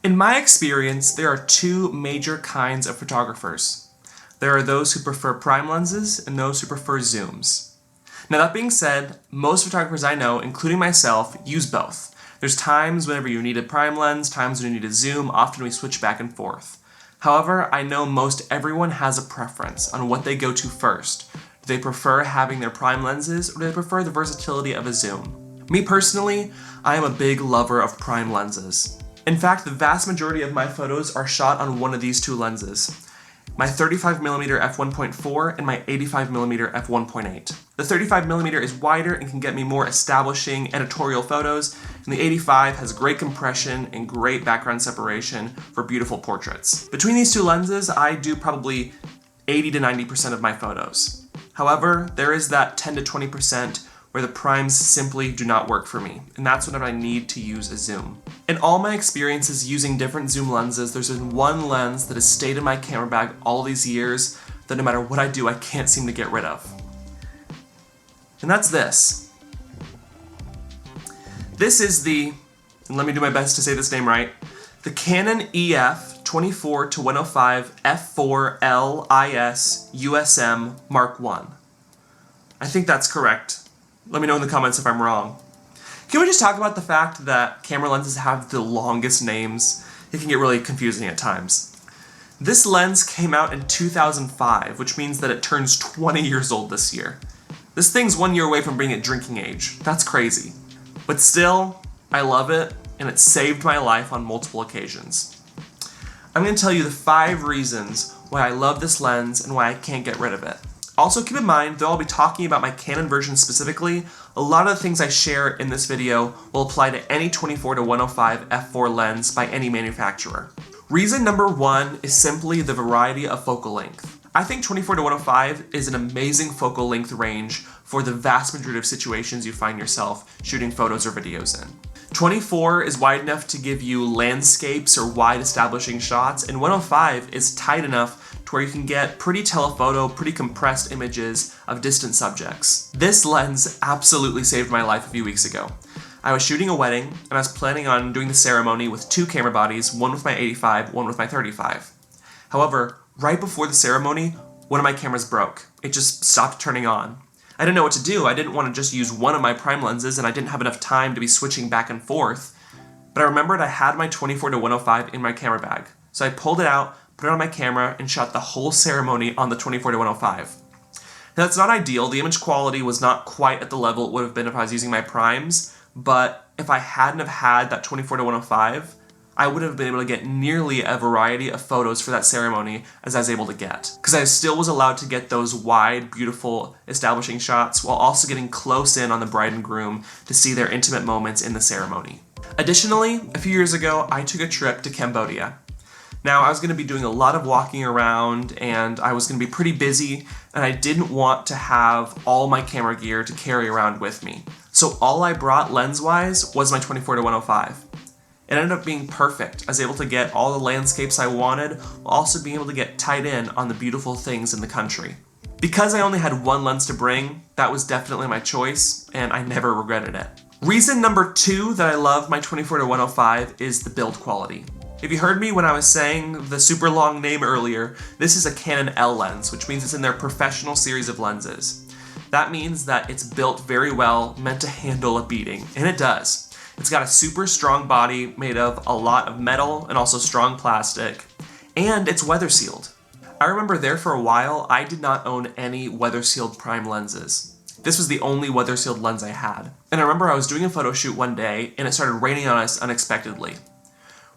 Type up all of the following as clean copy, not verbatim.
In my experience, there are two major kinds of photographers. There are those who prefer prime lenses and those who prefer zooms. Now that being said, most photographers I know, including myself, use both. There's times whenever you need a prime lens, times when you need a zoom, often we switch back and forth. However, I know most everyone has a preference on what they go to first. Do they prefer having their prime lenses, or do they prefer the versatility of a zoom? Me personally, I am a big lover of prime lenses. In fact, the vast majority of my photos are shot on one of these two lenses. My 35mm f1.4 and my 85mm f1.8. The 35mm is wider and can get me more establishing editorial photos, and the 85 has great compression and great background separation for beautiful portraits. Between these two lenses, I do probably 80 to 90% of my photos. However, there is that 10 to 20% where the primes simply do not work for me, and that's whenever I need to use a zoom. In all my experiences using different zoom lenses, there's been one lens that has stayed in my camera bag all these years that no matter what I do, I can't seem to get rid of. And that's this. This is the, and let me do my best to say this name right, the Canon EF 24-105 f4 IS USM Mark I. I think that's correct. Let me know in the comments if I'm wrong. Can we just talk about the fact that camera lenses have the longest names? It can get really confusing at times. This lens came out in 2005, which means that it turns 20 years old this year. This thing's 1 year away from being at drinking age. That's crazy. But still, I love it, and it saved my life on multiple occasions. I'm going to tell you the 5 reasons why I love this lens and why I can't get rid of it. Also keep in mind, though I'll be talking about my Canon version specifically, a lot of the things I share in this video will apply to any 24-105 f4 lens by any manufacturer. Reason number 1 is simply the variety of focal length. I think 24-105 is an amazing focal length range for the vast majority of situations you find yourself shooting photos or videos in. 24 is wide enough to give you landscapes or wide establishing shots, and 105 is tight enough to where you can get pretty telephoto, pretty compressed images of distant subjects. This lens absolutely saved my life a few weeks ago. I was shooting a wedding, and I was planning on doing the ceremony with 2 camera bodies, one with my 85, one with my 35. However, right before the ceremony, one of my cameras broke. It just stopped turning on. I didn't know what to do. I didn't want to just use one of my prime lenses, and I didn't have enough time to be switching back and forth. But I remembered I had my 24-105 in my camera bag. So I pulled it out, put it on my camera, and shot the whole ceremony on the 24-105. Now that's not ideal. The image quality was not quite at the level it would have been if I was using my primes, but if I hadn't have had that 24-105, I would have been able to get nearly a variety of photos for that ceremony as I was able to get. Because I still was allowed to get those wide, beautiful, establishing shots while also getting close in on the bride and groom to see their intimate moments in the ceremony. Additionally, a few years ago, I took a trip to Cambodia. Now, I was going to be doing a lot of walking around, and I was going to be pretty busy, and I didn't want to have all my camera gear to carry around with me. So all I brought lens-wise was my 24-105. It ended up being perfect. I was able to get all the landscapes I wanted, while also being able to get tight in on the beautiful things in the country. Because I only had one lens to bring, that was definitely my choice, and I never regretted it. Reason number 2 that I love my 24-105 is the build quality. If you heard me when I was saying the super long name earlier, this is a Canon L lens, which means it's in their professional series of lenses. That means that it's built very well, meant to handle a beating, and it does. It's got a super strong body made of a lot of metal and also strong plastic, and it's weather sealed. I remember there for a while, I did not own any weather sealed prime lenses. This was the only weather sealed lens I had. And I remember I was doing a photo shoot one day and it started raining on us unexpectedly.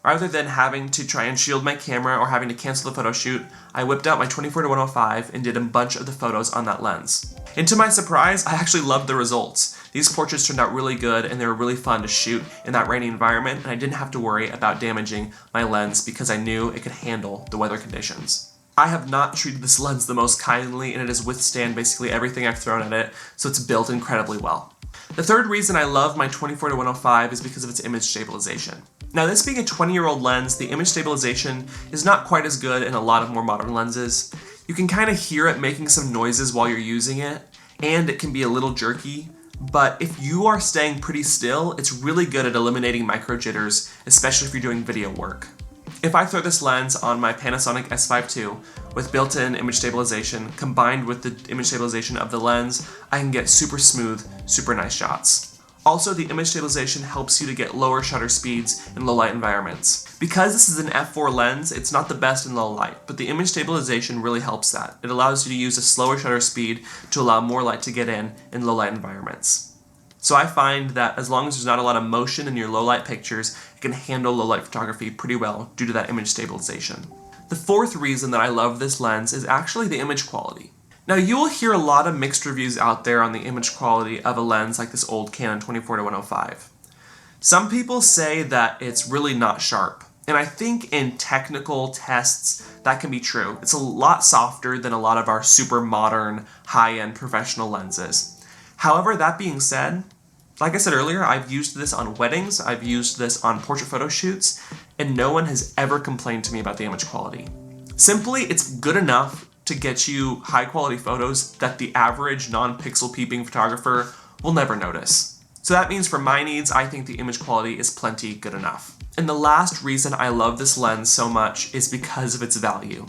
Rather than having to try and shield my camera or having to cancel the photo shoot, I whipped out my 24-105 and did a bunch of the photos on that lens. And to my surprise, I actually loved the results. These portraits turned out really good and they were really fun to shoot in that rainy environment, and I didn't have to worry about damaging my lens because I knew it could handle the weather conditions. I have not treated this lens the most kindly, and it has withstand basically everything I've thrown at it, so it's built incredibly well. The third reason I love my 24-105 is because of its image stabilization. Now, this being a 20-year-old lens, the image stabilization is not quite as good in a lot of more modern lenses. You can kind of hear it making some noises while you're using it, and it can be a little jerky, but if you are staying pretty still, it's really good at eliminating micro jitters, especially if you're doing video work. If I throw this lens on my Panasonic S5 II with built-in image stabilization combined with the image stabilization of the lens, I can get super smooth, super nice shots. Also, the image stabilization helps you to get lower shutter speeds in low light environments. Because this is an f4 lens, it's not the best in low light, but the image stabilization really helps that. It allows you to use a slower shutter speed to allow more light to get in low light environments. So I find that as long as there's not a lot of motion in your low light pictures, it can handle low light photography pretty well due to that image stabilization. The fourth reason that I love this lens is actually the image quality. Now, you will hear a lot of mixed reviews out there on the image quality of a lens like this old Canon 24-105. Some people say that it's really not sharp, and I think in technical tests that can be true. It's a lot softer than a lot of our super modern, high-end professional lenses. However, that being said, like I said earlier, I've used this on weddings, I've used this on portrait photo shoots, and no one has ever complained to me about the image quality. Simply, it's good enough to get you high quality photos that the average non-pixel peeping photographer will never notice. So that means for my needs, I think the image quality is plenty good enough. And the last reason I love this lens so much is because of its value.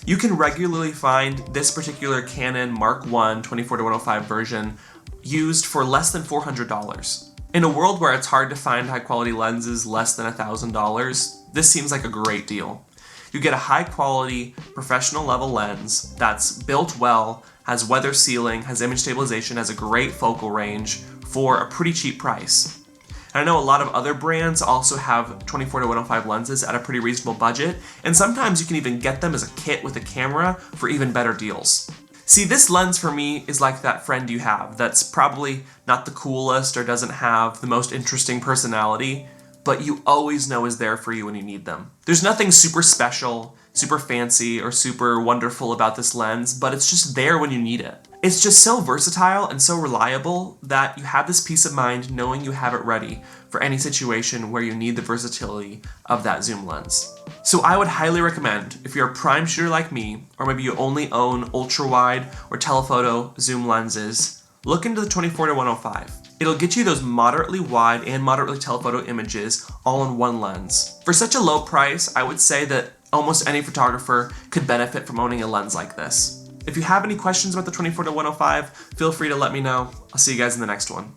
You can regularly find this particular Canon Mark I 24-105 version used for less than $400. In a world where it's hard to find high quality lenses less than $1,000, this seems like a great deal. You get a high quality, professional level lens that's built well, has weather sealing, has image stabilization, has a great focal range for a pretty cheap price. And I know a lot of other brands also have 24-105 lenses at a pretty reasonable budget, and sometimes you can even get them as a kit with a camera for even better deals. See, this lens for me is like that friend you have that's probably not the coolest or doesn't have the most interesting personality, but you always know is there for you when you need them. There's nothing super special, super fancy, or super wonderful about this lens, but it's just there when you need it. It's just so versatile and so reliable that you have this peace of mind knowing you have it ready for any situation where you need the versatility of that zoom lens. So I would highly recommend, if you're a prime shooter like me, or maybe you only own ultra-wide or telephoto zoom lenses, look into the 24-105. It'll get you those moderately wide and moderately telephoto images all in one lens. For such a low price, I would say that almost any photographer could benefit from owning a lens like this. If you have any questions about the 24-105, feel free to let me know. I'll see you guys in the next one.